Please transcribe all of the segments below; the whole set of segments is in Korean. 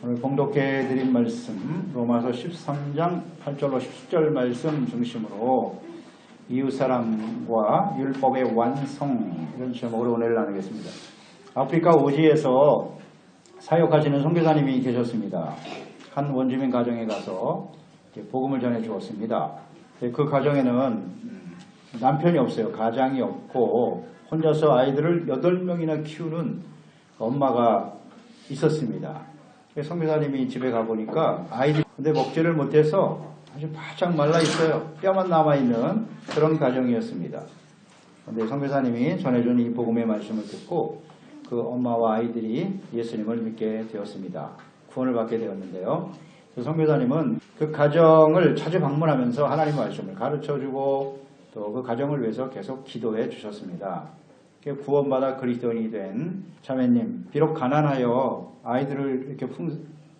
오늘 봉독해 드린 말씀 로마서 13장 8절로 10절 말씀 중심으로 이웃사랑과 율법의 완성 이런 제목으로 은혜를 나누겠습니다. 아프리카 오지에서 사역하시는 선교사님이 계셨습니다. 한 원주민 가정에 가서 복음을 전해 주었습니다. 그 가정에는 남편이 없어요. 가장이 없고 혼자서 아이들을 8명이나 키우는 엄마가 있었습니다. 선교사님이 집에 가보니까 아이들이 근데 먹지를 못해서 아주 바짝 말라 있어요. 뼈만 남아있는 그런 가정이었습니다. 그런데 선교사님이 전해준 이 복음의 말씀을 듣고 그 엄마와 아이들이 예수님을 믿게 되었습니다. 구원을 받게 되었는데요. 선교사님은 그 가정을 자주 방문하면서 하나님의 말씀을 가르쳐주고 또 그 가정을 위해서 계속 기도해 주셨습니다. 구원받아 그리스도인이 된 자매님, 비록 가난하여 아이들을 이렇게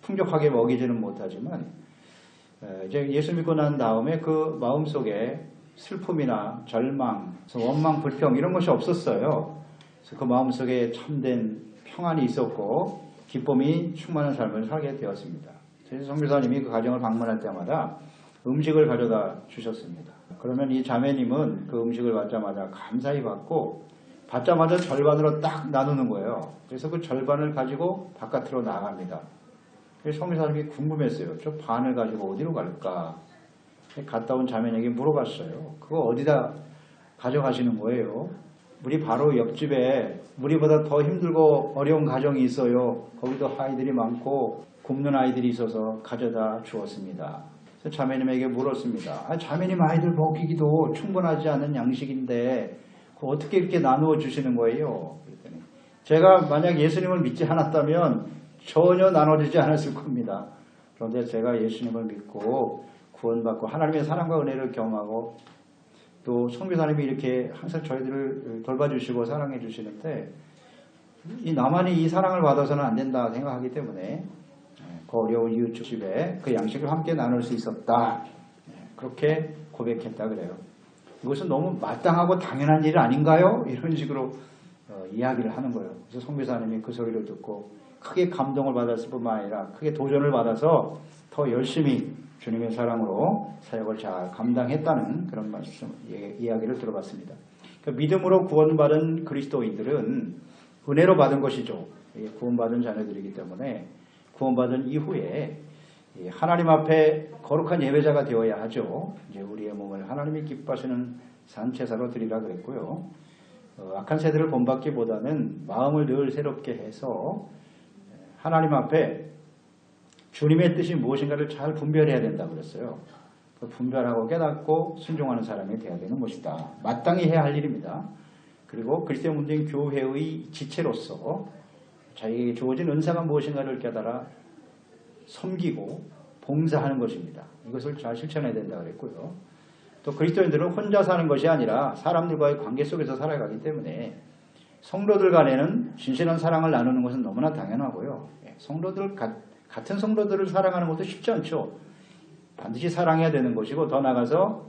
풍족하게 먹이지는 못하지만 이제 예수 믿고 난 다음에 그 마음속에 슬픔이나 절망, 원망, 불평 이런 것이 없었어요. 그래서 그 마음속에 참된 평안이 있었고 기쁨이 충만한 삶을 살게 되었습니다. 선교사님이 그 가정을 방문할 때마다 음식을 가져다 주셨습니다. 그러면 이 자매님은 그 음식을 받자마자 감사히 받고 받자마자 절반으로 딱 나누는 거예요. 그래서 그 절반을 가지고 바깥으로 나갑니다. 그래서 선교사님이 궁금했어요. 저 반을 가지고 어디로 갈까? 갔다 온 자매에게 물어봤어요. 그거 어디다 가져가시는 거예요? 우리 바로 옆집에 우리보다 더 힘들고 어려운 가정이 있어요. 거기도 아이들이 많고 굶는 아이들이 있어서 가져다 주었습니다. 그래서 자매님에게 물었습니다. 자매님 아이들 먹이기도 충분하지 않은 양식인데 어떻게 이렇게 나누어 주시는 거예요? 그랬더니 제가 만약 예수님을 믿지 않았다면 전혀 나눠주지 않았을 겁니다. 그런데 제가 예수님을 믿고 구원받고 하나님의 사랑과 은혜를 경험하고 또 선교사님이 이렇게 항상 저희들을 돌봐주시고 사랑해 주시는데 나만이 이 사랑을 받아서는 안 된다 생각하기 때문에 그 어려운 이웃 집에 그 양식을 함께 나눌 수 있었다. 그렇게 고백했다 그래요. 이것은 너무 마땅하고 당연한 일 아닌가요? 이런 식으로 이야기를 하는 거예요. 그래서 선교사님이 그 소리를 듣고 크게 감동을 받았을 뿐만 아니라 크게 도전을 받아서 더 열심히 주님의 사랑으로 사역을 잘 감당했다는 그런 말씀, 이야기를 들어봤습니다. 그러니까 믿음으로 구원받은 그리스도인들은 은혜로 받은 것이죠. 구원받은 자녀들이기 때문에 구원받은 이후에 하나님 앞에 거룩한 예배자가 되어야 하죠. 이제 우리의 몸을 하나님이 기뻐하시는 산제사로 드리라 그랬고요. 악한 세대를 본받기보다는 마음을 늘 새롭게 해서 하나님 앞에 주님의 뜻이 무엇인가를 잘 분별해야 된다고 그랬어요. 그 분별하고 깨닫고 순종하는 사람이 되어야 되는 것이다. 마땅히 해야 할 일입니다. 그리고 그리스도의 몸된 교회의 지체로서 자기에게 주어진 은사가 무엇인가를 깨달아 섬기고 봉사하는 것입니다. 이것을 잘 실천해야 된다고 그랬고요. 또 그리스도인들은 혼자 사는 것이 아니라 사람들과의 관계 속에서 살아가기 때문에 성도들 간에는 진실한 사랑을 나누는 것은 너무나 당연하고요. 같은 성도들을 사랑하는 것도 쉽지 않죠. 반드시 사랑해야 되는 것이고 더 나아가서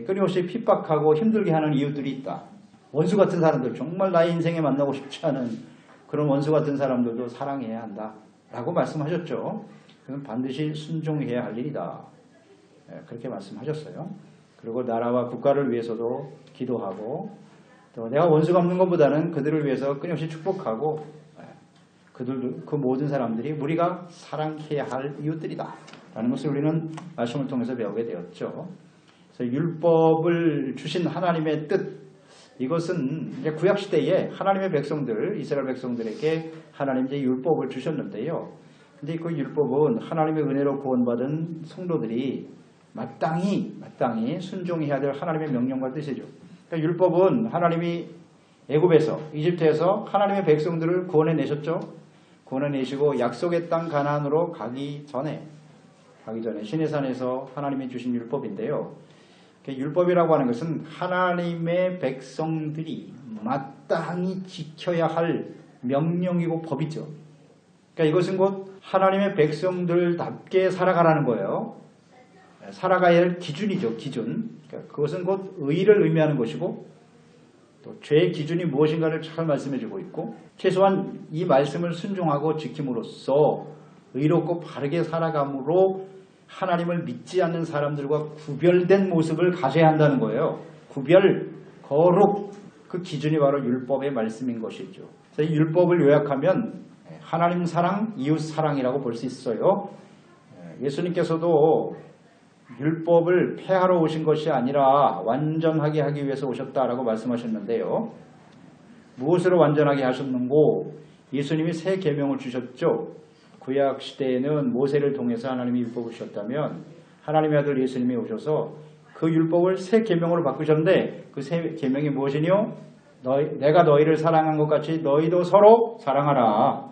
끊임없이 핍박하고 힘들게 하는 이웃들이 있다. 원수 같은 사람들, 정말 나의 인생에 만나고 싶지 않은 그런 원수 같은 사람들도 사랑해야 한다 라고 말씀하셨죠. 그건 반드시 순종해야 할 일이다. 그렇게 말씀하셨어요. 그리고 나라와 국가를 위해서도 기도하고 또 내가 원수 갚는 것보다는 그들을 위해서 끊임없이 축복하고 그 모든 사람들이 우리가 사랑해야 할 이웃들이다 라는 것을 우리는 말씀을 통해서 배우게 되었죠. 그래서 율법을 주신 하나님의 뜻, 이것은 이제 구약시대에 하나님의 백성들, 이스라엘 백성들에게 하나님 이제 율법을 주셨는데요. 근데 그 율법은 하나님의 은혜로 구원받은 성도들이 마땅히 순종해야 될 하나님의 명령과 뜻이죠. 그러니까 율법은 하나님이 애굽에서, 이집트에서 하나님의 백성들을 구원해내셨죠. 구원해내시고 약속의 땅 가나안으로 가기 전에 시내산에서 하나님이 주신 율법인데요. 율법이라고 하는 것은 하나님의 백성들이 마땅히 지켜야 할 명령이고 법이죠. 그러니까 이것은 곧 하나님의 백성들답게 살아가라는 거예요. 살아가야 할 기준이죠. 기준. 그러니까 그것은 곧 의를 의미하는 것이고 또 죄의 기준이 무엇인가를 잘 말씀해주고 있고 최소한 이 말씀을 순종하고 지킴으로써 의롭고 바르게 살아감으로 하나님을 믿지 않는 사람들과 구별된 모습을 가져야 한다는 거예요. 구별, 거룩, 그 기준이 바로 율법의 말씀인 것이죠. 그래서 이 율법을 요약하면 하나님 사랑, 이웃 사랑이라고 볼 수 있어요. 예수님께서도 율법을 폐하러 오신 것이 아니라 완전하게 하기 위해서 오셨다라고 말씀하셨는데요. 무엇으로 완전하게 하셨는고? 예수님이 새 계명을 주셨죠. 구약 시대에는 모세를 통해서 하나님이 율법을 주셨다면 하나님의 아들 예수님이 오셔서 그 율법을 새 계명으로 바꾸셨는데 그 새 계명이 무엇이뇨? 내가 너희를 사랑한 것 같이 너희도 서로 사랑하라.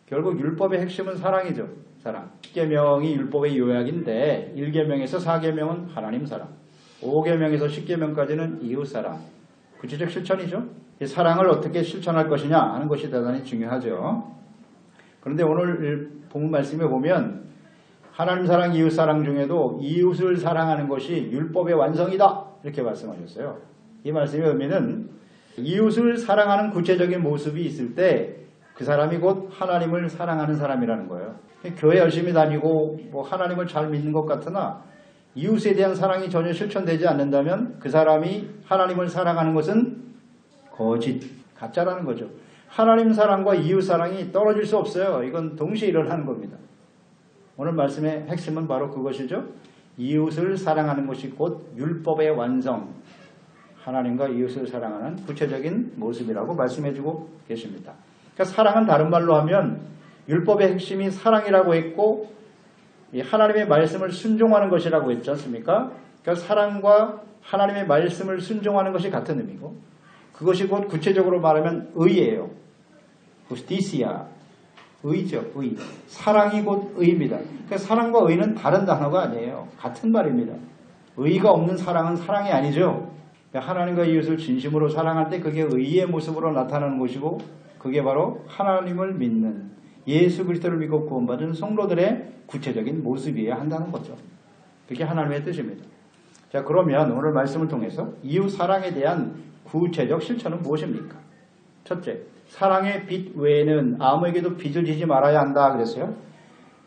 결국 율법의 핵심은 사랑이죠. 사랑. 10계명이 율법의 요약인데 1계명에서 4계명은 하나님 사랑, 5계명에서 10계명까지는 이웃 사랑. 구체적 실천이죠. 이 사랑을 어떻게 실천할 것이냐 하는 것이 대단히 중요하죠. 그런데 오늘 본문 말씀에 보면 하나님 사랑, 이웃 사랑 중에도 이웃을 사랑하는 것이 율법의 완성이다 이렇게 말씀하셨어요. 이 말씀의 의미는 이웃을 사랑하는 구체적인 모습이 있을 때 그 사람이 곧 하나님을 사랑하는 사람이라는 거예요. 교회 열심히 다니고 뭐 하나님을 잘 믿는 것 같으나 이웃에 대한 사랑이 전혀 실천되지 않는다면 그 사람이 하나님을 사랑하는 것은 거짓, 가짜라는 거죠. 하나님 사랑과 이웃 사랑이 떨어질 수 없어요. 이건 동시에 일어나는 겁니다. 오늘 말씀의 핵심은 바로 그것이죠. 이웃을 사랑하는 것이 곧 율법의 완성, 하나님과 이웃을 사랑하는 구체적인 모습이라고 말씀해주고 계십니다. 그러니까 사랑은 다른 말로 하면 율법의 핵심이 사랑이라고 했고 하나님의 말씀을 순종하는 것이라고 했지 않습니까? 그러니까 사랑과 하나님의 말씀을 순종하는 것이 같은 의미고 그것이 곧 구체적으로 말하면 의예요. justicia, 의죠. 의. 사랑이 곧 의입니다. 그러니까 사랑과 의는 다른 단어가 아니에요. 같은 말입니다. 의가 없는 사랑은 사랑이 아니죠. 그러니까 하나님과 이웃을 진심으로 사랑할 때 그게 의의 모습으로 나타나는 것이고 그게 바로 하나님을 믿는 예수 그리스도를 믿고 구원받은 성도들의 구체적인 모습이어야 한다는 거죠. 그게 하나님의 뜻입니다. 자, 그러면 오늘 말씀을 통해서 이웃 사랑에 대한 구체적 실천은 무엇입니까? 첫째, 사랑의 빚 외에는 아무에게도 빚을 지지 말아야 한다 그랬어요.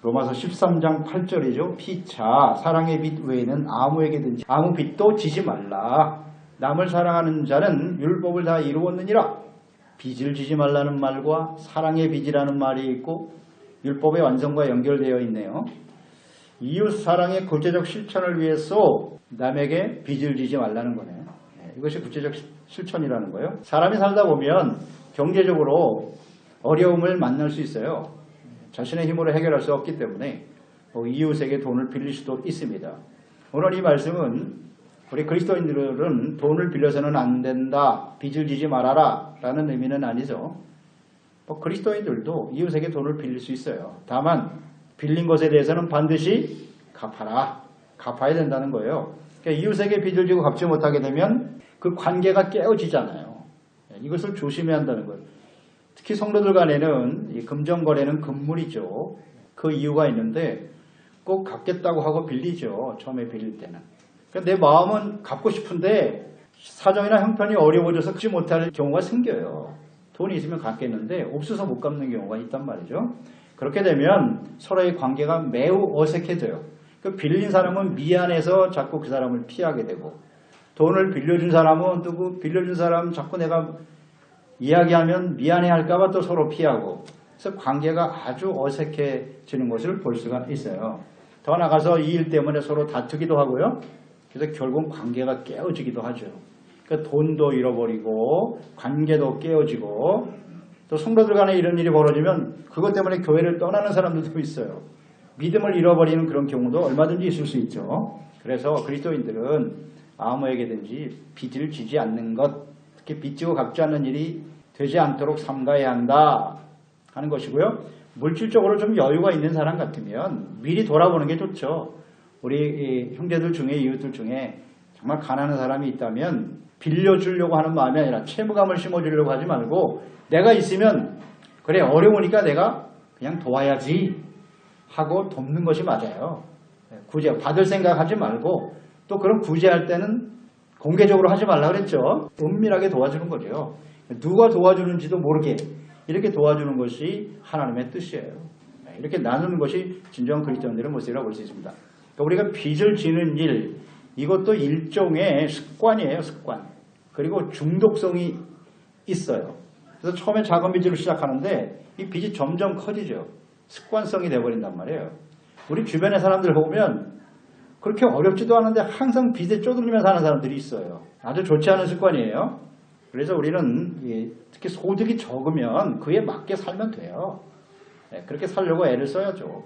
로마서 13장 8절이죠. 피차 사랑의 빚 외에는 아무에게든지 아무 빚도 지지 말라. 남을 사랑하는 자는 율법을 다 이루었느니라. 빚을 지지 말라는 말과 사랑의 빚이라는 말이 있고 율법의 완성과 연결되어 있네요. 이웃 사랑의 구체적 실천을 위해서 남에게 빚을 지지 말라는 거네요. 이것이 구체적 실천이라는 거예요. 사람이 살다 보면 경제적으로 어려움을 만날 수 있어요. 자신의 힘으로 해결할 수 없기 때문에 이웃에게 돈을 빌릴 수도 있습니다. 오늘 이 말씀은 우리 그리스도인들은 돈을 빌려서는 안 된다, 빚을 지지 말아라 라는 의미는 아니죠. 그리스도인들도 이웃에게 돈을 빌릴 수 있어요. 다만 빌린 것에 대해서는 반드시 갚아라, 갚아야 된다는 거예요. 그러니까 이웃에게 빚을 지고 갚지 못하게 되면 그 관계가 깨어지잖아요. 이것을 조심해야 한다는 거예요. 특히 성도들 간에는 이 금전거래는 금물이죠. 그 이유가 있는데 꼭 갚겠다고 하고 빌리죠. 처음에 빌릴 때는. 그러니까 내 마음은 갚고 싶은데 사정이나 형편이 어려워져서 갚지 못할 경우가 생겨요. 돈이 있으면 갚겠는데 없어서 못 갚는 경우가 있단 말이죠. 그렇게 되면 서로의 관계가 매우 어색해져요. 그 빌린 사람은 미안해서 자꾸 그 사람을 피하게 되고 돈을 빌려준 사람은 또 그 빌려준 사람 자꾸 내가 이야기하면 미안해할까봐 또 서로 피하고 그래서 관계가 아주 어색해지는 것을 볼 수가 있어요. 더 나가서 이 일 때문에 서로 다투기도 하고요. 그래서 결국 관계가 깨어지기도 하죠. 그러니까 돈도 잃어버리고 관계도 깨어지고 또 성도들 간에 이런 일이 벌어지면 그것 때문에 교회를 떠나는 사람들도 있어요. 믿음을 잃어버리는 그런 경우도 얼마든지 있을 수 있죠. 그래서 그리스도인들은 아무에게든지 빚을 지지 않는 것, 특히 빚지고 갚지 않는 일이 되지 않도록 삼가해야 한다 하는 것이고요. 물질적으로 좀 여유가 있는 사람 같으면 미리 돌아보는 게 좋죠. 우리 형제들 중에 이웃들 중에 정말 가난한 사람이 있다면 빌려주려고 하는 마음이 아니라 채무감을 심어주려고 하지 말고 내가 있으면 그래 어려우니까 내가 그냥 도와야지 하고 돕는 것이 맞아요. 구제 받을 생각하지 말고 또 그런 구제할 때는 공개적으로 하지 말라 그랬죠. 은밀하게 도와주는 거죠. 누가 도와주는지도 모르게 이렇게 도와주는 것이 하나님의 뜻이에요. 이렇게 나누는 것이 진정한 그리스도인들의 모습이라고 볼 수 있습니다. 그러니까 우리가 빚을 지는 일, 이것도 일종의 습관이에요. 습관. 그리고 중독성이 있어요. 그래서 처음에 작은 빚으로 시작하는데 이 빚이 점점 커지죠. 습관성이 돼버린단 말이에요. 우리 주변의 사람들 보면 그렇게 어렵지도 않은데 항상 빚에 쪼들리며 사는 사람들이 있어요. 아주 좋지 않은 습관이에요. 그래서 우리는 특히 소득이 적으면 그에 맞게 살면 돼요. 그렇게 살려고 애를 써야죠.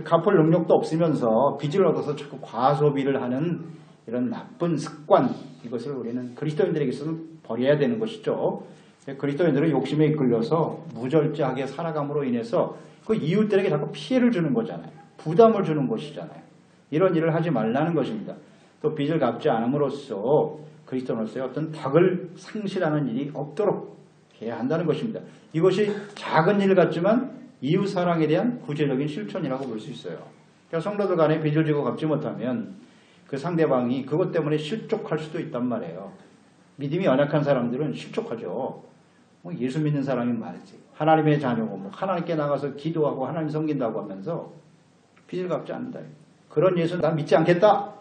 갚을 능력도 없으면서 빚을 얻어서 자꾸 과소비를 하는 이런 나쁜 습관, 이것을 우리는 그리스도인들에게서는 버려야 되는 것이죠. 그리스도인들은 욕심에 이끌려서 무절제하게 살아감으로 인해서 그 이웃들에게 자꾸 피해를 주는 거잖아요. 부담을 주는 것이잖아요. 이런 일을 하지 말라는 것입니다. 또 빚을 갚지 않음으로써 그리스도인으로서의 어떤 덕을 상실하는 일이 없도록 해야 한다는 것입니다. 이것이 작은 일 같지만 이웃사랑에 대한 구체적인 실천이라고 볼 수 있어요. 그러니까 성도들 간에 빚을 지고 갚지 못하면 그 상대방이 그것 때문에 실족할 수도 있단 말이에요. 믿음이 연약한 사람들은 실족하죠. 예수 믿는 사람이 말이지. 하나님의 자녀고 하나님께 나가서 기도하고 하나님 섬긴다고 하면서 빚을 갚지 않는다. 그런 예수는 난 믿지 않겠다.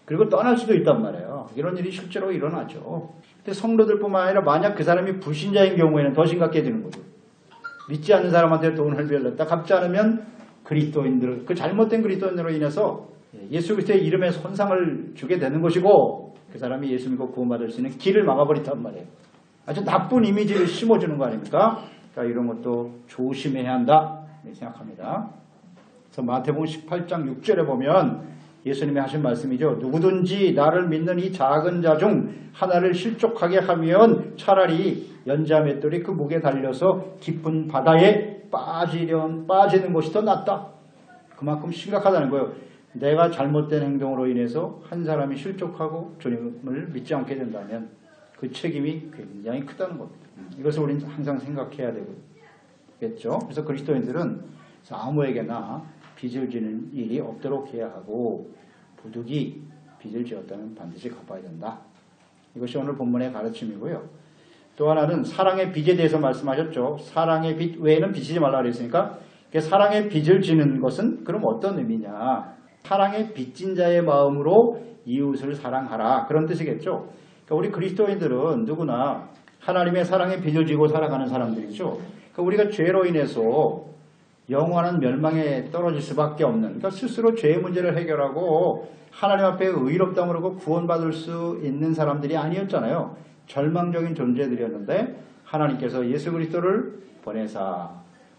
그리고 떠날 수도 있단 말이에요. 이런 일이 실제로 일어나죠. 근데 성도들뿐만 아니라 만약 그 사람이 불신자인 경우에는 더 심각해지는 거죠. 믿지 않는 사람한테 돈을 빌렸다. 갚지 않으면 그리스도인들, 그 잘못된 그리스도인으로 인해서 예수 그리스도의 이름에 손상을 주게 되는 것이고 그 사람이 예수 믿고 구원받을 수 있는 길을 막아버린단 말이에요. 아주 나쁜 이미지를 심어주는 거 아닙니까? 그러니까 이런 것도 조심해야 한다 생각합니다. 그래서 마태복음 18장 6절에 보면 예수님이 하신 말씀이죠. 누구든지 나를 믿는 이 작은 자 중 하나를 실족하게 하면 차라리 연자 맷돌이 그 목에 달려서 깊은 바다에 빠지는 것이 더 낫다. 그만큼 심각하다는 거예요. 내가 잘못된 행동으로 인해서 한 사람이 실족하고 주님을 믿지 않게 된다면 그 책임이 굉장히 크다는 겁니다. 이것을 우리는 항상 생각해야 되겠죠. 그래서 그리스도인들은 아무에게나 빚을 지는 일이 없도록 해야 하고 부득이 빚을 지었다면 반드시 갚아야 된다. 이것이 오늘 본문의 가르침이고요. 또 하나는 사랑의 빚에 대해서 말씀하셨죠. 사랑의 빚 외에는 빚이지 말라 그랬으니까 사랑의 빚을 지는 것은 그럼 어떤 의미냐. 사랑의 빚진 자의 마음으로 이웃을 사랑하라. 그런 뜻이겠죠. 그러니까 우리 그리스도인들은 누구나 하나님의 사랑에 빚을 지고 살아가는 사람들이죠. 그러니까 우리가 죄로 인해서 영원한 멸망에 떨어질 수밖에 없는, 그러니까 스스로 죄의 문제를 해결하고 하나님 앞에 의롭다고 그러고 구원받을 수 있는 사람들이 아니었잖아요. 절망적인 존재들이었는데 하나님께서 예수 그리스도를 보내사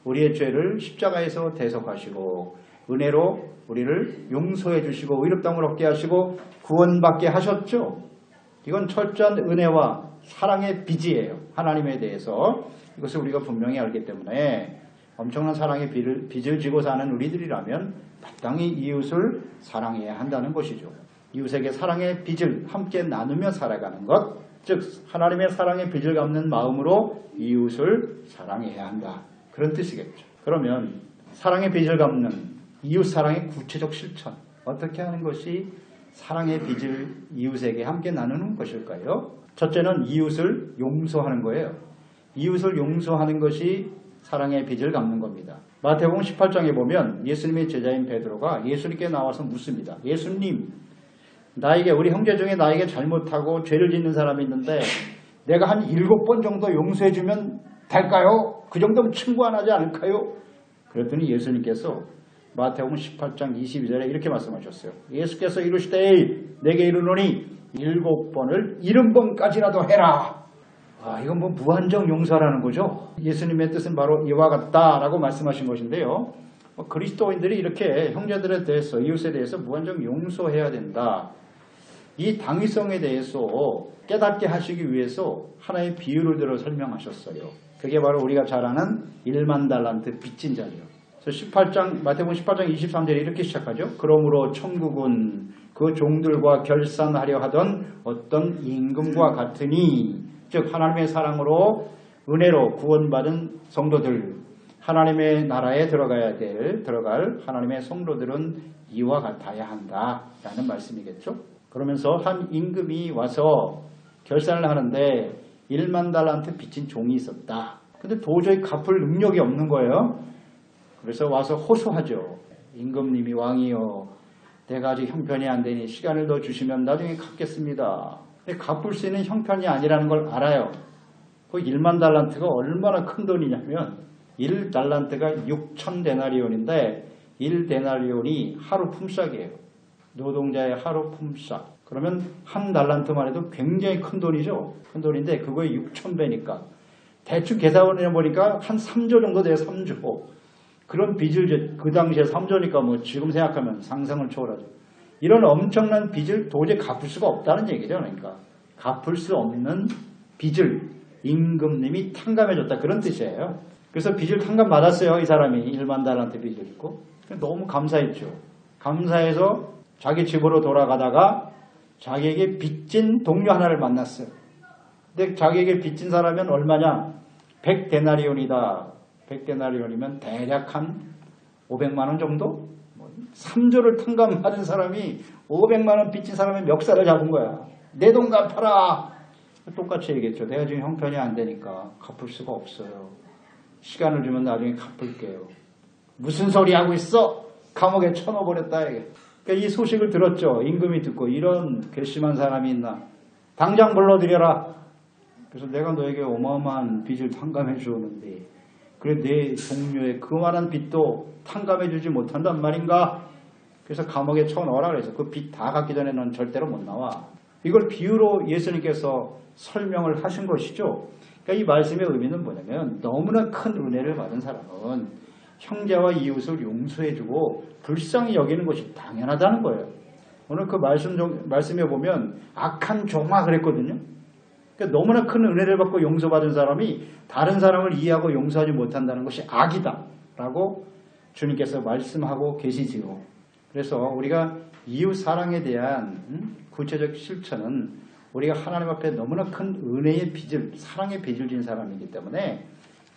우리의 죄를 십자가에서 대속하시고 은혜로 우리를 용서해 주시고 의롭다함을 얻게 하시고 구원받게 하셨죠. 이건 철저한 은혜와 사랑의 빚이에요. 하나님에 대해서. 이것을 우리가 분명히 알기 때문에 엄청난 사랑의 빚을 지고 사는 우리들이라면 마땅히 이웃을 사랑해야 한다는 것이죠. 이웃에게 사랑의 빚을 함께 나누며 살아가는 것, 즉 하나님의 사랑의 빚을 갚는 마음으로 이웃을 사랑해야 한다. 그런 뜻이겠죠. 그러면 사랑의 빚을 갚는 이웃 사랑의 구체적 실천, 어떻게 하는 것이 사랑의 빚을 이웃에게 함께 나누는 것일까요? 첫째는 이웃을 용서하는 거예요. 이웃을 용서하는 것이 사랑의 빚을 갚는 겁니다. 마태복음 18장에 보면 예수님의 제자인 베드로가 예수님께 나와서 묻습니다. 예수님, 우리 형제 중에 나에게 잘못하고 죄를 짓는 사람이 있는데 내가 한 7번 정도 용서해주면 될까요? 그 정도면 충고 안 하지 않을까요? 그랬더니 예수님께서 마태복음 18장 22절에 이렇게 말씀하셨어요. 예수께서 이르시되 내게 이르노니 7번을 70번까지라도 해라. 이건 무한정 용서라는 거죠. 예수님의 뜻은 바로 이와 같다라고 말씀하신 것인데요. 그리스도인들이 이렇게 형제들에 대해서 이웃에 대해서 무한정 용서해야 된다. 이 당위성에 대해서 깨닫게 하시기 위해서 하나의 비유를 들어 설명하셨어요. 그게 바로 우리가 잘 아는 1만 달란트 빚진 자죠. 마태복음 18장 23절에 이렇게 시작하죠. 그러므로 천국은 그 종들과 결산하려 하던 어떤 임금과 같으니, 즉 하나님의 사랑으로 은혜로 구원받은 성도들, 하나님의 나라에 들어갈 하나님의 성도들은 이와 같아야 한다라는 말씀이겠죠. 그러면서 한 임금이 와서 결산을 하는데 1만 달란트 빚진 종이 있었다. 근데 도저히 갚을 능력이 없는 거예요. 그래서 와서 호소하죠. 임금님이 왕이여, 내가 아직 형편이 안 되니 시간을 더 주시면 나중에 갚겠습니다. 근데 갚을 수 있는 형편이 아니라는 걸 알아요. 그 1만 달란트가 얼마나 큰 돈이냐면 1달란트가 6,000데나리온인데 1데나리온이 하루 품삯이에요. 노동자의 하루 품삯. 그러면 한 달란트만 해도 굉장히 큰 돈이죠. 큰 돈인데 그거에 6,000배니까 대충 계산해 보니까 한 3조 정도 돼요. 3조. 그런 빚을 그 당시에 3조니까 뭐 지금 생각하면 상상을 초월하죠. 이런 엄청난 빚을 도저히 갚을 수가 없다는 얘기죠. 그러니까 갚을 수 없는 빚을 임금님이 탕감해줬다, 그런 뜻이에요. 그래서 빚을 탕감받았어요. 이 사람이 1만 달란트 빚을 짓고 너무 감사했죠. 감사해서 자기 집으로 돌아가다가 자기에게 빚진 동료 하나를 만났어요. 근데 자기에게 빚진 사람은 얼마냐? 100데나리온이다. 100데나리온이면 대략 한 500만 원 정도? 3조를 탕감받은 사람이 500만 원 빚진 사람의 멱살을 잡은 거야. 내 돈 갚아라. 똑같이 얘기했죠. 내가 지금 형편이 안 되니까 갚을 수가 없어요. 시간을 주면 나중에 갚을게요. 무슨 소리 하고 있어? 감옥에 쳐넣어버렸다. 그러니까 이 소식을 들었죠. 임금이 듣고 이런 괘씸한 사람이 있나. 당장 불러들여라. 그래서 내가 너에게 어마어마한 빚을 탕감해 주었는데 그래 내 동료의 그만한 빚도 탕감해 주지 못한단 말인가? 그래서 감옥에 쳐넣어라 그래서 그 빚 다 갚기 전에 넌 절대로 못 나와. 이걸 비유로 예수님께서 설명을 하신 것이죠. 그러니까 이 말씀의 의미는 뭐냐면 너무나 큰 은혜를 받은 사람은 형제와 이웃을 용서해주고 불쌍히 여기는 것이 당연하다는 거예요. 오늘 그 말씀에 보면 악한 종아 그랬거든요. 그러니까 너무나 큰 은혜를 받고 용서받은 사람이 다른 사람을 이해하고 용서하지 못한다는 것이 악이다 라고 주님께서 말씀하고 계시지요. 그래서 우리가 이웃 사랑에 대한 구체적 실천은 우리가 하나님 앞에 너무나 큰 은혜의 빚을, 사랑의 빚을 진 사람이기 때문에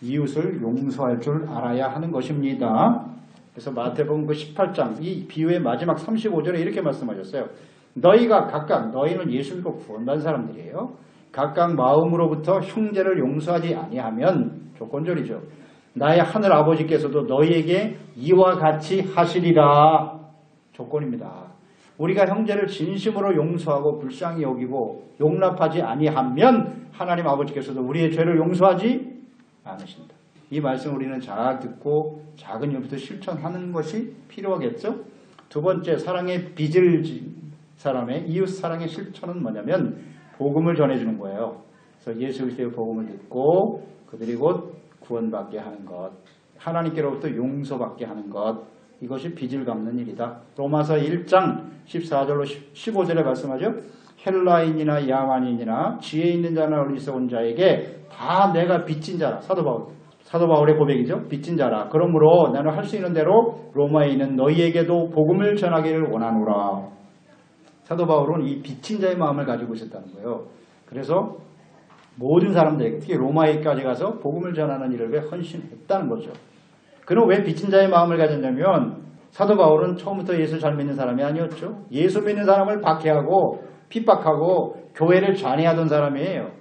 이웃을 용서할 줄 알아야 하는 것입니다. 그래서 마태복음 그 18장 이 비유의 마지막 35절에 이렇게 말씀하셨어요. 너희가 각각, 너희는 예수 믿고 구원받은 사람들이에요. 각각 마음으로부터 형제를 용서하지 아니하면, 조건절이죠. 나의 하늘 아버지께서도 너희에게 이와 같이 하시리라. 조건입니다. 우리가 형제를 진심으로 용서하고 불쌍히 여기고 용납하지 아니하면 하나님 아버지께서도 우리의 죄를 용서하지 않으신다. 이 말씀 우리는 잘 듣고 작은 일부터 실천하는 것이 필요하겠죠. 두 번째, 사랑의 빚을 진 사람의 이웃 사랑의 실천은 뭐냐면 복음을 전해주는 거예요. 그래서 예수 그리스도의 복음을 듣고 그들이 곧 구원받게 하는 것, 하나님께로부터 용서받게 하는 것, 이것이 빚을 갚는 일이다. 로마서 1장 14절로 15절에 말씀하죠. 헬라인이나 야만인이나 지혜 있는 자나 어리석은 자에게 다 내가 빚진 자라. 사도 바울의 고백이죠. 빚진 자라. 그러므로 나는 할 수 있는 대로 로마에 있는 너희에게도 복음을 전하기를 원하노라. 사도 바울은 이 빚진 자의 마음을 가지고 있었다는 거예요. 그래서 모든 사람들에게, 특히 로마에까지 가서 복음을 전하는 일을 왜 헌신했다는 거죠. 그는 왜 빚진 자의 마음을 가졌냐면 사도 바울은 처음부터 예수 잘 믿는 사람이 아니었죠. 예수 믿는 사람을 박해하고 핍박하고 교회를 잔해하던 사람이에요.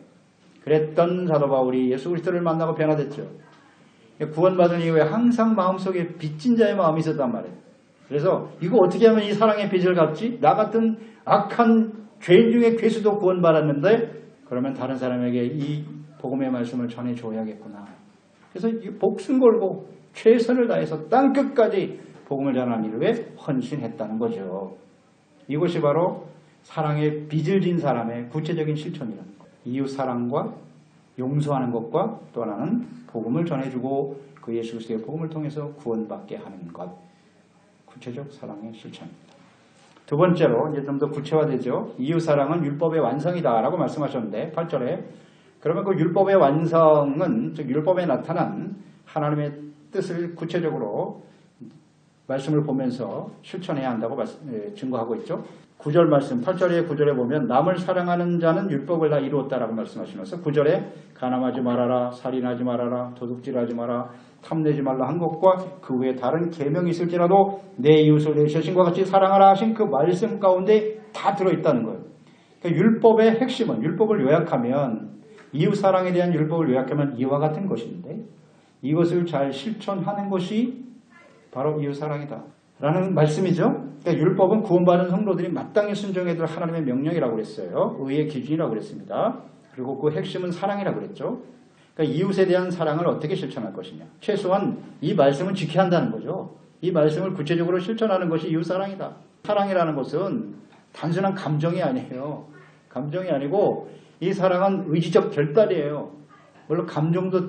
그랬던 사도 바울이 예수 그리스도를 만나고 변화됐죠. 구원받은 이후에 항상 마음속에 빚진 자의 마음이 있었단 말이에요. 그래서 이거 어떻게 하면 이 사랑의 빚을 갚지? 나 같은 악한 죄인 중에 괴수도 구원받았는데 그러면 다른 사람에게 이 복음의 말씀을 전해줘야겠구나. 그래서 목숨 걸고 최선을 다해서 땅끝까지 복음을 전하는 일을 왜 헌신했다는 거죠. 이것이 바로 사랑의 빚을 진 사람의 구체적인 실천이라는 거예요. 이웃 사랑과 용서하는 것과 또 하나는 복음을 전해주고 그 예수 그리스도의 복음을 통해서 구원받게 하는 것. 구체적 사랑의 실천입니다. 두 번째로 이제 좀 더 구체화되죠. 이웃 사랑은 율법의 완성이다라고 말씀하셨는데 8절에 그러면 그 율법의 완성은 즉 율법에 나타난 하나님의 뜻을 구체적으로 말씀을 보면서 실천해야 한다고 증거하고 있죠. 9절 말씀 8절에 9절에 보면 남을 사랑하는 자는 율법을 다 이루었다라고 말씀하시면서 9절에 간음하지 말아라, 살인하지 말아라, 도둑질하지 마라, 탐내지 말라 한 것과 그 외에 다른 계명이 있을지라도 내 이웃을 내 자신과 같이 사랑하라 하신 그 말씀 가운데 다 들어있다는 거예요. 그러니까 율법의 핵심은 율법을 요약하면 이웃 사랑에 대한 율법을 요약하면 이와 같은 것인데 이것을 잘 실천하는 것이 바로 이웃사랑이다 라는 말씀이죠. 그러니까 율법은 구원받은 성도들이 마땅히 순종해야 될 하나님의 명령이라고 그랬어요. 의의 기준이라고 그랬습니다. 그리고 그 핵심은 사랑이라고 그랬죠. 그러니까 이웃에 대한 사랑을 어떻게 실천할 것이냐. 최소한 이 말씀은 지켜야 한다는 거죠. 이 말씀을 구체적으로 실천하는 것이 이웃사랑이다. 사랑이라는 것은 단순한 감정이 아니에요. 감정이 아니고 이 사랑은 의지적 결단이에요. 물론 감정도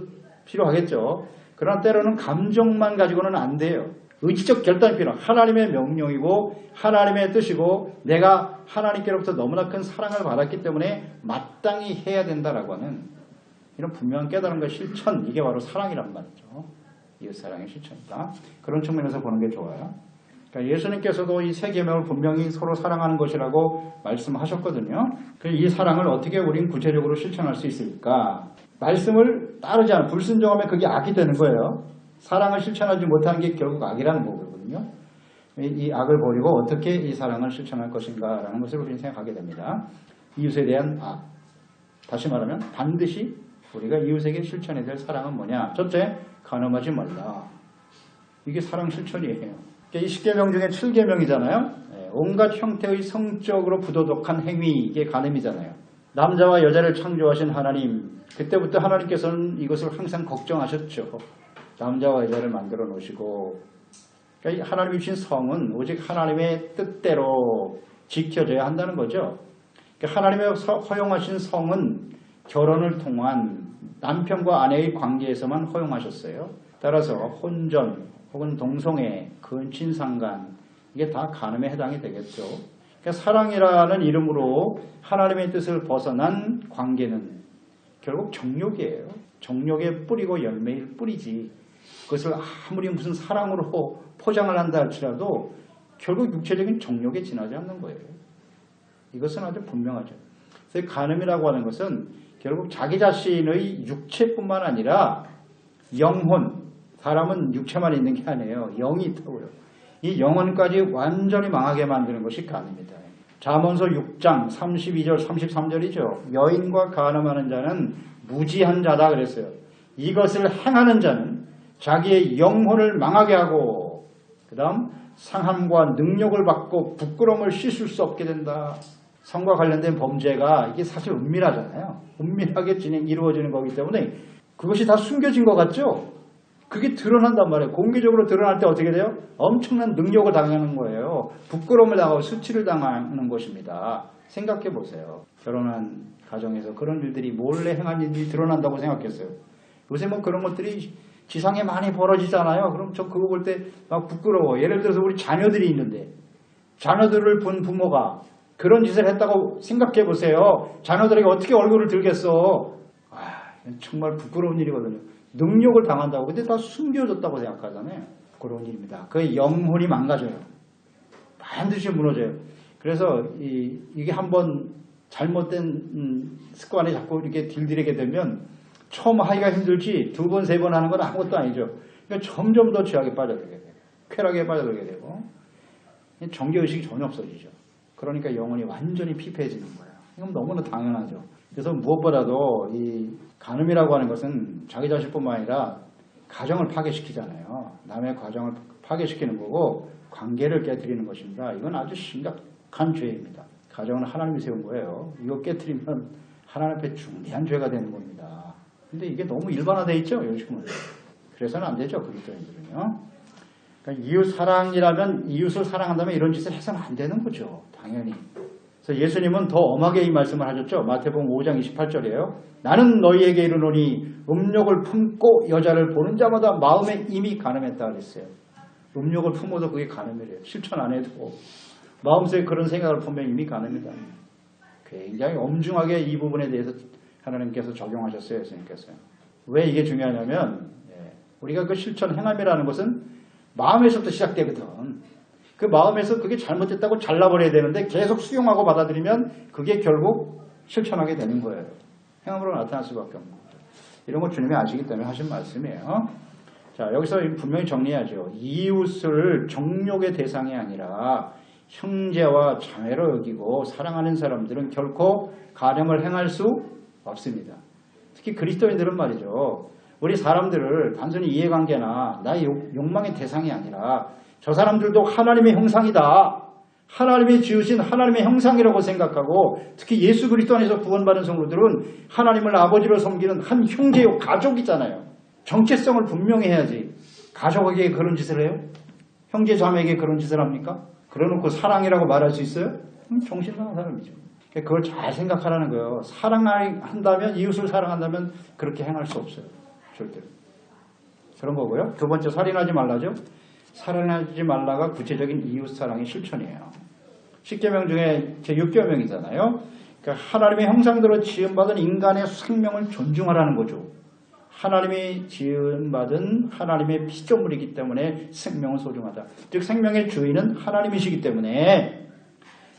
필요하겠죠. 그러나 때로는 감정만 가지고는 안 돼요. 의지적 결단이 필요해요. 하나님의 명령이고 하나님의 뜻이고 내가 하나님께로부터 너무나 큰 사랑을 받았기 때문에 마땅히 해야 된다라고 하는 이런 분명한 깨달음과 실천, 이게 바로 사랑이란 말이죠. 이웃사랑의 실천이다. 그런 측면에서 보는 게 좋아요. 그러니까 예수님께서도 이 세 계명을 분명히 서로 사랑하는 것이라고 말씀하셨거든요. 이 사랑을 어떻게 우린 구체적으로 실천할 수 있을까? 말씀을 따르지 않으면 불순종하면 그게 악이 되는 거예요. 사랑을 실천하지 못하는 게 결국 악이라는 거거든요. 이 악을 버리고 어떻게 이 사랑을 실천할 것인가 라는 것을 우리는 생각하게 됩니다. 이웃에 대한 악. 다시 말하면 반드시 우리가 이웃에게 실천해야 될 사랑은 뭐냐. 첫째, 간음하지 말라. 이게 사랑 실천이에요. 이 10계명 중에 7계명이잖아요. 온갖 형태의 성적으로 부도덕한 행위, 이게 간음이잖아요. 남자와 여자를 창조하신 하나님, 그때부터 하나님께서는 이것을 항상 걱정하셨죠. 남자와 여자를 만들어 놓으시고, 그러니까 하나님이 주신 성은 오직 하나님의 뜻대로 지켜져야 한다는 거죠. 그러니까 하나님의 허용하신 성은 결혼을 통한 남편과 아내의 관계에서만 허용하셨어요. 따라서 혼전 혹은 동성애, 근친상간, 이게 다 간음에 해당이 되겠죠. 그러니까 사랑이라는 이름으로 하나님의 뜻을 벗어난 관계는 결국 정욕이에요. 정욕의 뿌리고 열매일 뿐이지. 그것을 아무리 무슨 사랑으로 포장을 한다 할지라도 결국 육체적인 정욕에 지나지 않는 거예요. 이것은 아주 분명하죠. 그래서 간음이라고 하는 것은 결국 자기 자신의 육체뿐만 아니라 영혼, 사람은 육체만 있는 게 아니에요. 영이 있다고요. 이 영혼까지 완전히 망하게 만드는 것이 간음이다. 잠언서 6장 32절 33절이죠. 여인과 간음하는 자는 무지한 자다 그랬어요. 이것을 행하는 자는 자기의 영혼을 망하게 하고 그 다음 상함과 능력을 받고 부끄러움을 씻을 수 없게 된다. 성과 관련된 범죄가 이게 사실 은밀하잖아요. 은밀하게 이루어지는 거기 때문에 그것이 다 숨겨진 것 같죠? 그게 드러난단 말이에요. 공개적으로 드러날 때 어떻게 돼요? 엄청난 능력을 당하는 거예요. 부끄러움을 당하고 수치를 당하는 것입니다. 생각해 보세요. 결혼한 가정에서 그런 일들이 몰래 행한 일이 드러난다고 생각했어요. 요새 뭐 그런 것들이 지상에 많이 벌어지잖아요. 그럼 저 그거 볼 때 막 부끄러워. 예를 들어서 우리 자녀들이 있는데 자녀들을 본 부모가 그런 짓을 했다고 생각해 보세요. 자녀들에게 어떻게 얼굴을 들겠어. 정말 부끄러운 일이거든요. 능력을 당한다고. 근데 다 숨겨졌다고 생각하잖아요. 부끄러운 일입니다. 그 영혼이 망가져요. 반드시 무너져요. 그래서 이게 한번 잘못된 습관에 자꾸 이렇게 들게 되면 처음 하기가 힘들지 두 번, 세 번 하는 건 아무것도 아니죠. 그러니까 점점 더 죄악에 빠져들게 돼요. 쾌락에 빠져들게 되고 정죄의식이 전혀 없어지죠. 그러니까 영혼이 완전히 피폐해지는 거예요. 이건 너무나 당연하죠. 그래서 무엇보다도 이 간음이라고 하는 것은 자기 자신뿐만 아니라 가정을 파괴시키잖아요. 남의 가정을 파괴시키는 거고 관계를 깨뜨리는 것입니다. 이건 아주 심각한 죄입니다. 가정은 하나님이 세운 거예요. 이거 깨뜨리면 하나님 앞에 중대한 죄가 되는 겁니다. 근데 이게 너무 일반화되어 있죠. 요즘은. 그래서는 안 되죠. 그리스도인들은요. 그러니까 이웃 사랑이라면 이웃을 사랑한다면 이런 짓을 해서는 안 되는 거죠. 당연히. 그래서 예수님은 더 엄하게 이 말씀을 하셨죠. 마태복음 5장 28절이에요. 나는 너희에게 이르노니 음욕을 품고 여자를 보는 자마다 마음에 이미 간음했다 그랬어요. 음욕을 품어도 그게 간음이래요. 실천 안 해도 마음속에 그런 생각을 품으면 이미 간음이다. 굉장히 엄중하게 이 부분에 대해서 하나님께서 적용하셨어요. 예수님께서. 왜 이게 중요하냐면 우리가 그 실천 행함이라는 것은 마음에서부터 시작되거든. 그 마음에서 그게 잘못됐다고 잘라버려야 되는데 계속 수용하고 받아들이면 그게 결국 실천하게 되는 거예요. 행함으로 나타날 수밖에 없는 거죠. 이런 거 주님이 아시기 때문에 하신 말씀이에요. 자, 여기서 분명히 정리하죠. 이웃을 정욕의 대상이 아니라 형제와 자매로 여기고 사랑하는 사람들은 결코 간음을 행할 수 없습니다. 특히 그리스도인들은 말이죠. 우리 사람들을 단순히 이해관계나 나의 욕망의 대상이 아니라 저 사람들도 하나님의 형상이다. 하나님이 지으신 하나님의 형상이라고 생각하고 특히 예수 그리스도 안에서 구원받은 성도들은 하나님을 아버지로 섬기는 한 형제요 가족이잖아요. 정체성을 분명히 해야지. 가족에게 그런 짓을 해요? 형제 자매에게 그런 짓을 합니까? 그러놓고 사랑이라고 말할 수 있어요? 정신 나간 사람이죠. 그걸 잘 생각하라는 거예요. 사랑한다면 이웃을 사랑한다면 그렇게 행할 수 없어요. 절대로. 그런 거고요. 두 번째 살인하지 말라죠. 살인하지 말라가 구체적인 이웃 사랑의 실천이에요. 10계명 중에 제6계명이잖아요. 그러니까 하나님의 형상대로 지음받은 인간의 생명을 존중하라는 거죠. 하나님이 지음받은 하나님의 피조물이기 때문에 생명은 소중하다. 즉 생명의 주인은 하나님이시기 때문에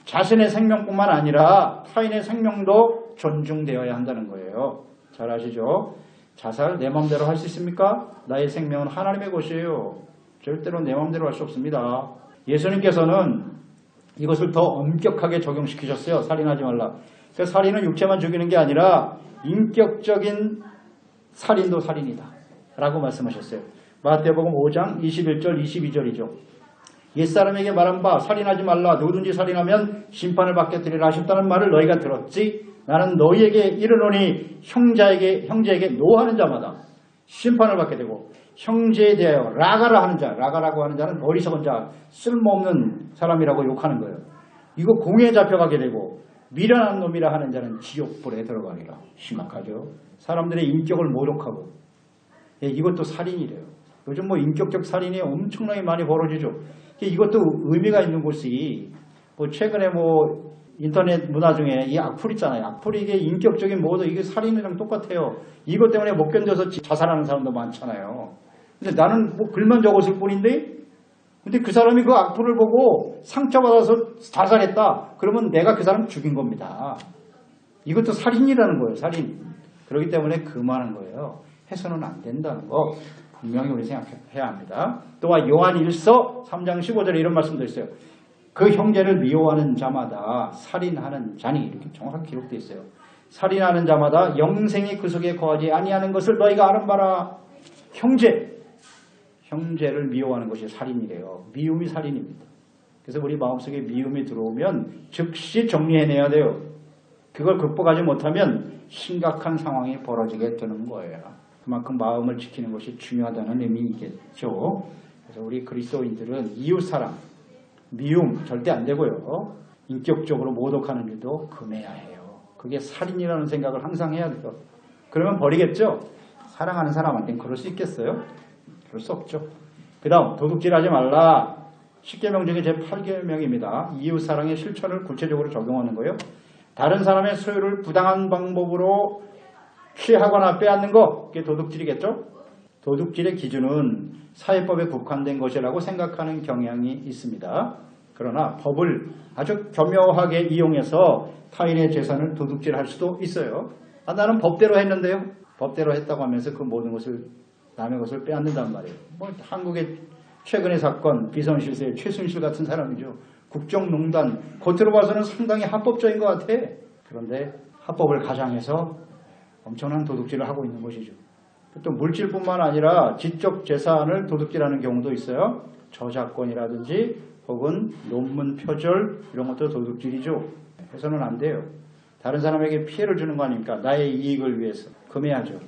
자신의 생명뿐만 아니라 타인의 생명도 존중되어야 한다는 거예요. 잘 아시죠? 자살 내 마음대로 할 수 있습니까? 나의 생명은 하나님의 것이에요. 절대로 내 마음대로 할 수 없습니다. 예수님께서는 이것을 더 엄격하게 적용시키셨어요. 살인하지 말라. 그러니까 살인은 육체만 죽이는 게 아니라 인격적인 살인도 살인이다 라고 말씀하셨어요. 마태복음 5장 21절 22절이죠. 옛사람에게 말한 바 살인하지 말라. 누구든지 살인하면 심판을 받게 되리라 하셨다는 말을 너희가 들었지. 나는 너희에게 이르노니 형제에게 노하는 자마다 심판을 받게 되고 형제에 대하여 라가라 하는 자, 라가라고 하는 자는 어리석은 자, 쓸모없는 사람이라고 욕하는 거예요. 이거 공에 잡혀가게 되고 미련한 놈이라 하는 자는 지옥불에 들어가리라. 심각하죠. 사람들의 인격을 모독하고 이것도 살인이래요. 요즘 뭐 인격적 살인이 엄청나게 많이 벌어지죠. 이것도 의미가 있는 곳이 뭐 최근에 뭐 인터넷 문화 중에 이 악플 있잖아요. 악플이 이게 인격적인 모독 이게 살인이랑 똑같아요. 이것 때문에 못 견뎌서 자살하는 사람도 많잖아요. 근데 나는 뭐 글만 적었을 뿐인데 근데 그 사람이 그 악플을 보고 상처받아서 자살했다. 그러면 내가 그 사람 죽인 겁니다. 이것도 살인이라는 거예요. 살인. 그렇기 때문에 그만한 거예요. 해서는 안 된다는 거 분명히 우리 생각해야 합니다. 또한 요한 1서 3장 15절에 이런 말씀도 있어요. 그 형제를 미워하는 자마다 살인하는 자니 이렇게 정확하게 기록되어 있어요. 살인하는 자마다 영생이 그 속에 거하지 아니하는 것을 너희가 아는 바라. 형제를 미워하는 것이 살인이래요. 미움이 살인입니다. 그래서 우리 마음속에 미움이 들어오면 즉시 정리해내야 돼요. 그걸 극복하지 못하면 심각한 상황이 벌어지게 되는 거예요. 그만큼 마음을 지키는 것이 중요하다는 의미이겠죠. 그래서 우리 그리스도인들은 이웃사랑, 미움 절대 안 되고요. 인격적으로 모독하는 일도 금해야 해요. 그게 살인이라는 생각을 항상 해야 돼요. 그러면 버리겠죠. 사랑하는 사람한테는 그럴 수 있겠어요? 그럴 수 없죠. 그 다음 도둑질하지 말라. 10계명 중에 제8계명입니다. 이웃사랑의 실천을 구체적으로 적용하는 거예요. 다른 사람의 소유를 부당한 방법으로 취하거나 빼앗는 거, 그게 도둑질이겠죠? 도둑질의 기준은 사회법에 국한된 것이라고 생각하는 경향이 있습니다. 그러나 법을 아주 교묘하게 이용해서 타인의 재산을 도둑질할 수도 있어요. 나는 법대로 했는데요. 법대로 했다고 하면서 그 모든 것을 남의 것을 빼앗는단 말이에요. 뭐 한국의 최근의 사건 비선실세 최순실 같은 사람이죠. 국정농단 겉으로 봐서는 상당히 합법적인 것 같아. 그런데 합법을 가장해서 엄청난 도둑질을 하고 있는 것이죠. 또 물질뿐만 아니라 지적 재산을 도둑질하는 경우도 있어요. 저작권이라든지 혹은 논문 표절 이런 것도 도둑질이죠. 해서는 안 돼요. 다른 사람에게 피해를 주는 거 아닙니까? 나의 이익을 위해서 금해야죠.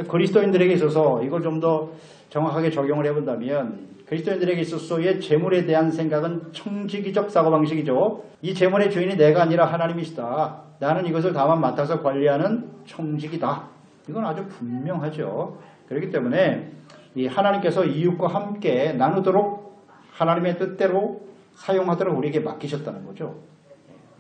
그리스도인들에게 있어서 이걸 좀 더 정확하게 적용을 해본다면 그리스도인들에게 있어서의 재물에 대한 생각은 청지기적 사고방식이죠. 이 재물의 주인이 내가 아니라 하나님이시다. 나는 이것을 다만 맡아서 관리하는 청지기다. 이건 아주 분명하죠. 그렇기 때문에 이 하나님께서 이웃과 함께 나누도록 하나님의 뜻대로 사용하도록 우리에게 맡기셨다는 거죠.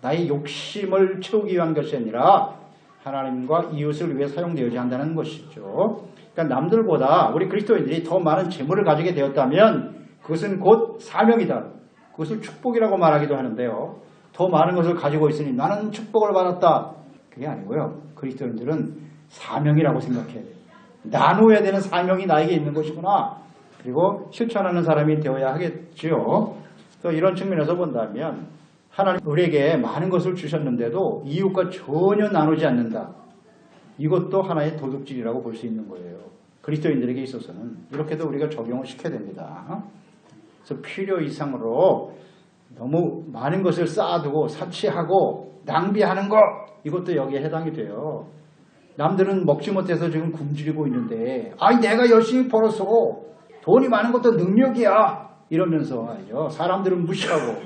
나의 욕심을 채우기 위한 것이 아니라 하나님과 이웃을 위해 사용되어야 한다는 것이죠. 그러니까 남들보다 우리 그리스도인들이 더 많은 재물을 가지게 되었다면 그것은 곧 사명이다. 그것을 축복이라고 말하기도 하는데요. 더 많은 것을 가지고 있으니 나는 축복을 받았다. 그게 아니고요. 그리스도인들은 사명이라고 생각해야 돼요. 나누어야 되는 사명이 나에게 있는 것이구나. 그리고 실천하는 사람이 되어야 하겠지요. 또 이런 측면에서 본다면 하나님 우리에게 많은 것을 주셨는데도 이웃과 전혀 나누지 않는다. 이것도 하나의 도둑질이라고 볼 수 있는 거예요. 그리스도인들에게 있어서는 이렇게도 우리가 적용을 시켜야 됩니다. 그래서 필요 이상으로 너무 많은 것을 쌓아두고 사치하고 낭비하는 것, 이것도 여기에 해당이 돼요. 남들은 먹지 못해서 지금 굶주리고 있는데 내가 열심히 벌어서 돈이 많은 것도 능력이야 이러면서 말이죠. 사람들은 무시하고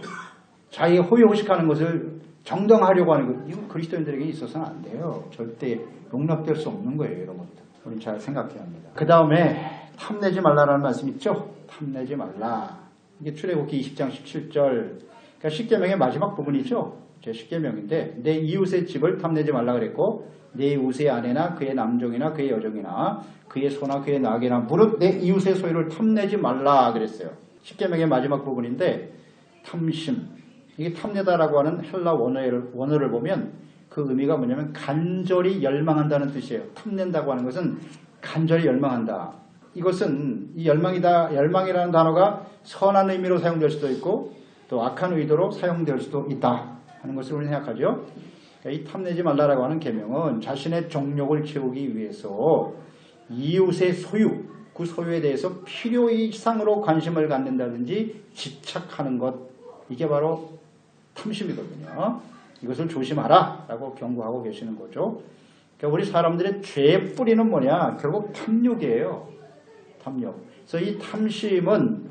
자기가 호의호식하는 것을 정당화하려고 하는 것, 이건 그리스도인들에게 있어서는 안 돼요. 절대 용납될 수 없는 거예요. 이런 것들 우리는 잘 생각해야 합니다. 그 다음에 탐내지 말라라는 말씀 있죠. 탐내지 말라. 이게 출애굽기 20장 17절, 그러니까 십계명의 마지막 부분이죠. 제 십계명인데 내 이웃의 집을 탐내지 말라 그랬고, 내 이웃의 아내나 그의 남종이나 그의 여종이나 그의 소나 그의 나귀나 무릇 내 이웃의 소유를 탐내지 말라 그랬어요. 십계명의 마지막 부분인데 탐심, 이게 탐내다라고 하는 헬라 원어를 보면 그 의미가 뭐냐면 간절히 열망한다는 뜻이에요. 탐낸다고 하는 것은 간절히 열망한다. 이것은 이 열망이라는 단어가 선한 의미로 사용될 수도 있고 또 악한 의도로 사용될 수도 있다 하는 것을 우리는 생각하죠. 그러니까 이 탐내지 말라라고 하는 계명은 자신의 정욕을 채우기 위해서 이웃의 소유, 그 소유에 대해서 필요 이상으로 관심을 갖는다든지 집착하는 것, 이게 바로 탐심이거든요. 이것을 조심하라 라고 경고하고 계시는 거죠. 그러니까 우리 사람들의 죄의 뿌리는 뭐냐? 결국 탐욕이에요. 탐욕. 그래서 이 탐심은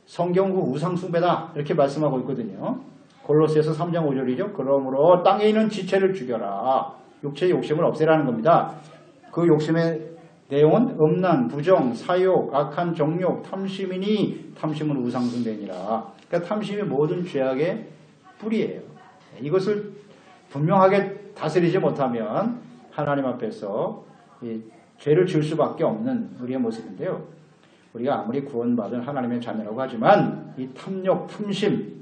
성경구 우상숭배다 이렇게 말씀하고 있거든요. 골로새서 3장 5절이죠. 그러므로 땅에 있는 지체를 죽여라. 육체의 욕심을 없애라는 겁니다. 그 욕심의 내용은 음란, 부정, 사욕, 악한 정욕, 탐심이니 탐심은 우상숭배니라. 그러니까 탐심이 모든 죄악의 뿌리예요. 이것을 분명하게 다스리지 못하면 하나님 앞에서 이 죄를 지을 수밖에 없는 우리의 모습인데요. 우리가 아무리 구원받은 하나님의 자녀라고 하지만 이 탐욕, 탐심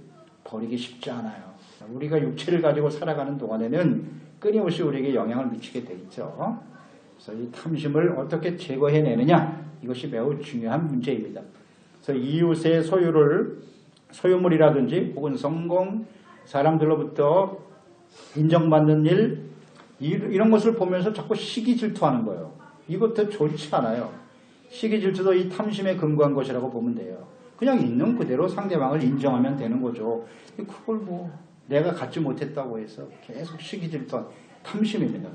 버리기 쉽지 않아요. 우리가 육체를 가지고 살아가는 동안에는 끊임없이 우리에게 영향을 미치게 돼 있죠. 그래서 이 탐심을 어떻게 제거해내느냐, 이것이 매우 중요한 문제입니다. 그래서 이웃의 소유물이라든지 혹은 성공, 사람들로부터 인정받는 일, 이런 것을 보면서 자꾸 시기 질투하는 거예요. 이것도 좋지 않아요. 시기 질투도 이 탐심에 근거한 것이라고 보면 돼요. 그냥 있는 그대로 상대방을 인정하면 되는 거죠. 그걸 내가 갖지 못했다고 해서 계속 시기 질투한 탐심입니다.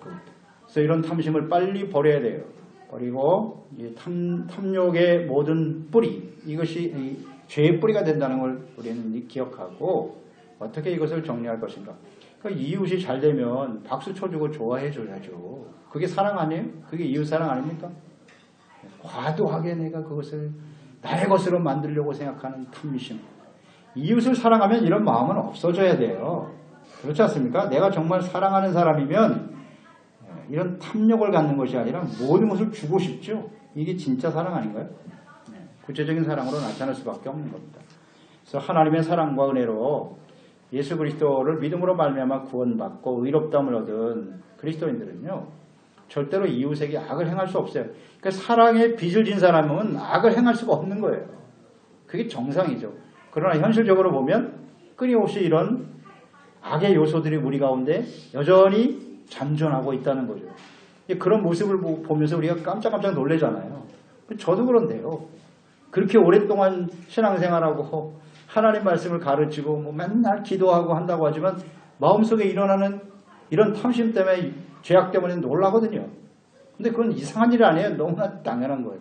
그래서 이런 탐심을 빨리 버려야 돼요. 버리고 이 탐욕의 모든 뿌리, 이것이 이 죄의 뿌리가 된다는 걸 우리는 기억하고 어떻게 이것을 정리할 것인가. 그러니까 이웃이 잘 되면 박수 쳐주고 좋아해 줘야죠. 그게 사랑 아니에요? 그게 이웃 사랑 아닙니까? 과도하게 내가 그것을 나의 것으로 만들려고 생각하는 탐심. 이웃을 사랑하면 이런 마음은 없어져야 돼요. 그렇지 않습니까? 내가 정말 사랑하는 사람이면 이런 탐욕을 갖는 것이 아니라 모든 것을 주고 싶죠. 이게 진짜 사랑 아닌가요? 구체적인 사랑으로 나타날 수밖에 없는 겁니다. 그래서 하나님의 사랑과 은혜로 예수 그리스도를 믿음으로 말미암아 구원받고 의롭다함을 얻은 그리스도인들은요, 절대로 이웃에게 악을 행할 수 없어요. 그러니까 사랑에 빚을 진 사람은 악을 행할 수가 없는 거예요. 그게 정상이죠. 그러나 현실적으로 보면 끊임없이 이런 악의 요소들이 우리 가운데 여전히 잔존하고 있다는 거죠. 그런 모습을 보면서 우리가 깜짝깜짝 놀라잖아요. 저도 그런데요. 그렇게 오랫동안 신앙생활하고 하나님 말씀을 가르치고 맨날 기도하고 한다고 하지만 마음속에 일어나는 이런 탐심 때문에, 죄악 때문에 놀라거든요. 근데 그건 이상한 일이 아니에요. 너무나 당연한 거예요.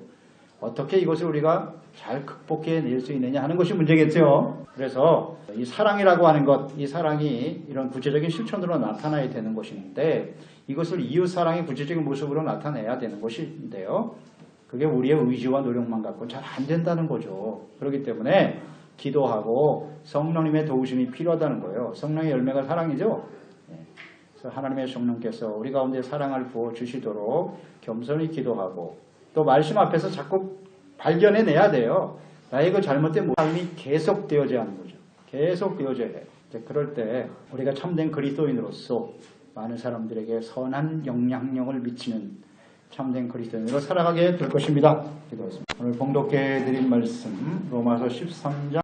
어떻게 이것을 우리가 잘 극복해낼 수 있느냐 하는 것이 문제겠죠. 그래서 이 사랑이라고 하는 것, 이 사랑이 이런 구체적인 실천으로 나타나야 되는 것인데, 이것을 이웃사랑의 구체적인 모습으로 나타내야 되는 것인데요. 그게 우리의 의지와 노력만 갖고 잘 안 된다는 거죠. 그렇기 때문에 기도하고 성령님의 도우심이 필요하다는 거예요. 성령의 열매가 사랑이죠. 그래서 하나님의 성령께서 우리 가운데 사랑을 부어주시도록 겸손히 기도하고, 또 말씀 앞에서 자꾸 발견해내야 돼요. 나의 그 잘못된 삶이 계속되어져야 하는 거죠. 계속되어져야 해요. 그럴 때 우리가 참된 그리스도인으로서 많은 사람들에게 선한 영향력을 미치는 참된 그리스도인으로 살아가게 될 것입니다. 기도하겠습니다. 오늘 봉독해 드린 말씀 로마서 13장